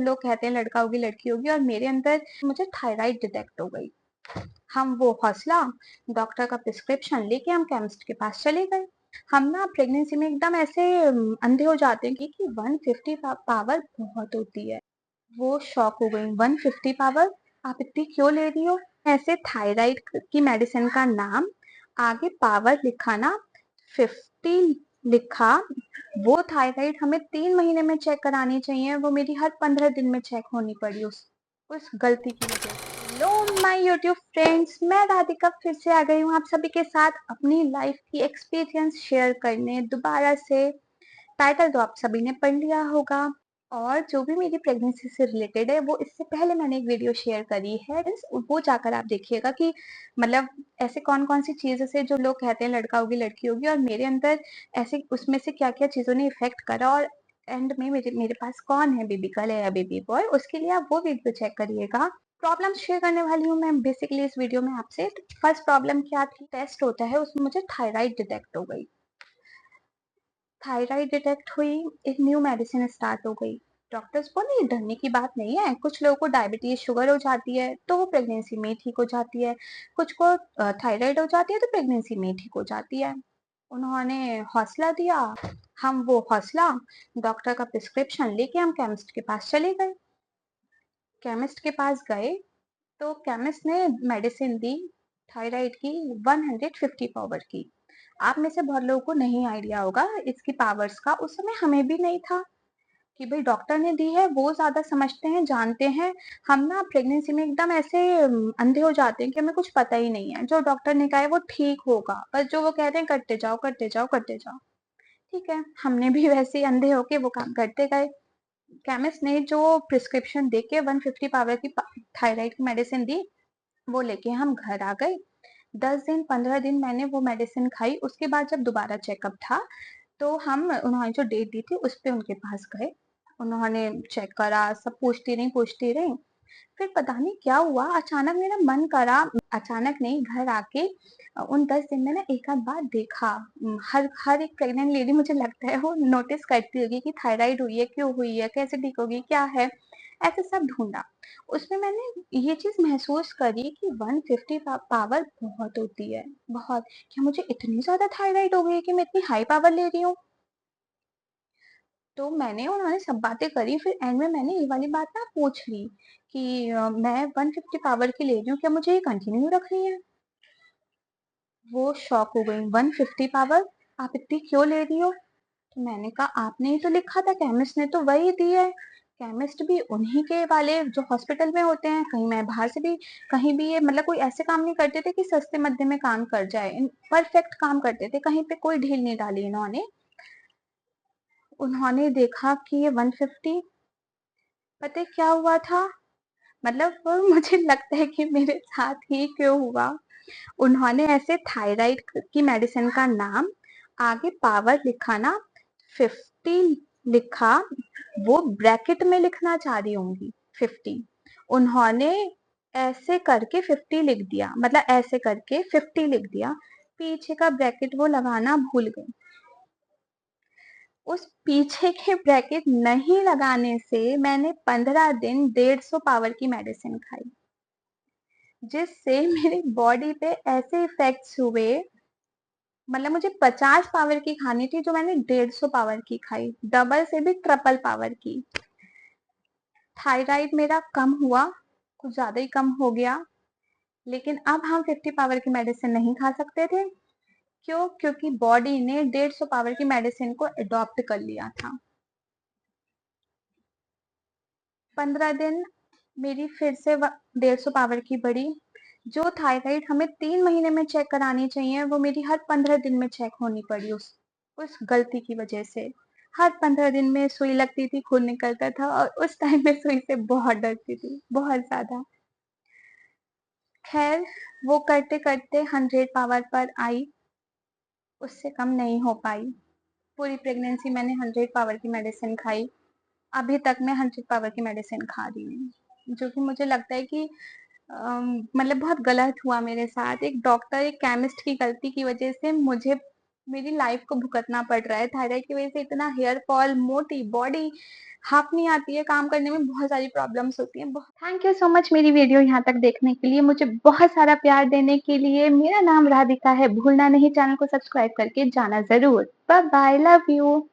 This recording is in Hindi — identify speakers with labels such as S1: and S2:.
S1: लोग कहते हैं लड़का होगी लड़की होगी, और मेरे अंदर मुझे थायराइड डिटेक्ट हो गई। हम वो हौसला, डॉक्टर का प्रिस्क्रिप्शन लेके हम केमिस्ट के पास चले गए। हम ना प्रेगनेंसी में एकदम ऐसे अंधे हो जाते हैं कि 150 पावर बहुत होती है। वो शॉक हो गई, 150 पावर, आप इतनी क्यों ले रही हो? ऐसे थायराइड की मेडिसिन का नाम, आगे पावर लिखा ना, 50 लिखा। वो थायराइड हमें 3 महीने में चेक करानी चाहिए, वो मेरी हर 15 दिन में चेक होनी पड़ी उस गलती की वजह से। हेलो माय यूट्यूब फ्रेंड्स, मैं राधिका फिर से आ गई हूँ आप सभी के साथ अपनी लाइफ की एक्सपीरियंस शेयर करने दोबारा से। टाइटल तो आप सभी ने पढ़ लिया होगा, और जो भी मेरी प्रेगनेंसी से रिलेटेड है वो इससे पहले मैंने एक वीडियो शेयर करी है, वो जाकर आप देखिएगा कि मतलब ऐसे कौन कौन सी चीजें से जो लोग कहते हैं लड़का होगी लड़की होगी, और मेरे अंदर ऐसे उसमें से क्या क्या चीजों ने इफेक्ट करा, और एंड में मेरे पास कौन है, बेबी गर्ल है या बेबी बॉय, उसके लिए आप वो वीडियो चेक करिएगा। प्रॉब्लम शेयर करने वाली हूँ मैं बेसिकली इस वीडियो में आपसे। फर्स्ट प्रॉब्लम क्या थी, टेस्ट होता है उसमें मुझे थायराइड डिटेक्ट हो गई। थायराइड डिटेक्ट हुई, एक न्यू मेडिसिन स्टार्ट हो गई। डॉक्टर्स बोले ये डरने की बात नहीं है, कुछ लोगों को डायबिटीज शुगर हो जाती है तो वो प्रेगनेंसी में ठीक हो जाती है, कुछ को थायराइड हो जाती है तो प्रेगनेंसी में ठीक हो जाती है। उन्होंने हौसला दिया। हम वो हौसला, डॉक्टर का प्रिस्क्रिप्शन लेके हम केमिस्ट के पास चले गए। केमिस्ट के पास गए तो केमिस्ट ने मेडिसिन दी थायराइड की, 150 पावर की। आप में से बहुत लोगों को नहीं आइडिया होगा इसकी पावर्स का, उस समय हमें भी नहीं था कि भाई डॉक्टर ने दी है वो ज्यादा समझते हैं जानते हैं। हम ना प्रेगनेंसी में एकदम ऐसे अंधे हो जाते हैं कि हमें कुछ पता ही नहीं है, जो डॉक्टर ने कहा है वो ठीक होगा, बस जो वो कहते हैं करते जाओ करते जाओ करते जाओ। ठीक है, हमने भी वैसे ही अंधे होके वो काम करते गए। केमिस्ट ने जो प्रिस्क्रिप्शन देके 150 पावर की थायराइड की मेडिसिन दी, वो लेके हम घर आ गए। 10 दिन 15 दिन मैंने वो मेडिसिन खाई। उसके बाद जब दोबारा चेकअप था तो हम, उन्होंने जो डेट दी थी उस पे उनके पास गए। उन्होंने चेक करा, सब पूछती रही। फिर पता नहीं क्या हुआ, अचानक मेरा मन करा, अचानक नहीं, घर आके उन 10 दिन में ना एक आध बार देखा। हर हर एक प्रेग्नेंट लेडी मुझे लगता है वो नोटिस करती होगी कि थायराइड हुई है, क्यों हुई है, कैसे ठीक होगी, क्या है, ऐसे सब ढूंढा। उसमें मैंने ये चीज महसूस करी कि 150 पावर बहुत होती है, बहुत। क्या मुझे इतनी ज्यादा थायराइड हो गई है कि मैं इतनी हाई पावर ले रही हूँ? तो मैंने, उन्होंने सब बातें करी, फिर एंड में मैंने ये वाली बात ना पूछ ली कि मैं 150 पावर की ले रही हूँ, क्या मुझे ये कंटिन्यू रखनी है? वो शॉक हो गई, 150 पावर, आप इतनी क्यों ले रही हो? तो मैंने कहा आपने ही तो लिखा था, केमिस्ट ने तो वही दी है। केमिस्ट भी उन्हीं के वाले जो हॉस्पिटल में होते हैं, कहीं मैं बाहर से भी, कहीं भी ये मतलब कोई ऐसे काम नहीं करते थे कि सस्ते मध्य में काम कर जाए, परफेक्ट काम करते थे, कहीं पे कोई ढील नहीं डाली इन्होंने। उन्होंने देखा कि ये 150, पता है क्या हुआ था? मतलब वो मुझे लगता है कि मेरे साथ ही क्यों हुआ। उन्होंने ऐसे थायराइड की मेडिसिन का नाम, आगे पावर लिखा ना, 50 लिखा। वो ब्रैकेट में लिखना चाह रही होंगी 50, उन्होंने ऐसे करके 50 लिख दिया, मतलब ऐसे करके 50 लिख दिया, पीछे का ब्रैकेट वो लगाना भूल गई। उस पीछे के ब्रैकेट नहीं लगाने से मैंने 15 दिन 150 पावर की मेडिसिन खाई, जिससे मेरी बॉडी पे ऐसे इफेक्ट्स हुए। मतलब मुझे 50 पावर की खानी थी, जो मैंने 150 पावर की खाई, डबल से भी ट्रिपल पावर की। थायराइड मेरा कम हुआ, कुछ ज्यादा ही कम हो गया, लेकिन अब हम 50 पावर की मेडिसिन नहीं खा सकते थे। क्यों? क्योंकि बॉडी ने 150 पावर की मेडिसिन को अडॉप्ट कर लिया था। 15 दिन मेरी फिर से 150 पावर की बढ़ी। जो थायराइड हमें 3 महीने में चेक करानी चाहिए, वो मेरी हर 15 दिन में चेक होनी पड़ी उस गलती की वजह से। हर 15 दिन में सुई लगती थी, खून निकलता था, और उस टाइम में सुई से बहुत डरती थी, बहुत ज्यादा। खैर, वो करते करते 100 पावर पर आई, उससे कम नहीं हो पाई। पूरी प्रेगनेंसी मैंने 100 पावर की मेडिसिन खाई। अभी तक मैं 100 पावर की मेडिसिन खा रही हूँ, जो कि मुझे लगता है कि मतलब बहुत गलत हुआ मेरे साथ। एक डॉक्टर, एक केमिस्ट की गलती की वजह से मुझे मेरी लाइफ को भुगतना पड़ रहा है। थायराइड की वज़ह से इतना हेयर फॉल, मोटी बॉडी, हाँफ नहीं आती है, काम करने में बहुत सारी प्रॉब्लम्स होती हैं। बहुत थैंक यू सो मच मेरी वीडियो यहाँ तक देखने के लिए, मुझे बहुत सारा प्यार देने के लिए। मेरा नाम राधिका है, भूलना नहीं चैनल को सब्सक्राइब करके जाना ज़रूर। Bye bye, love you.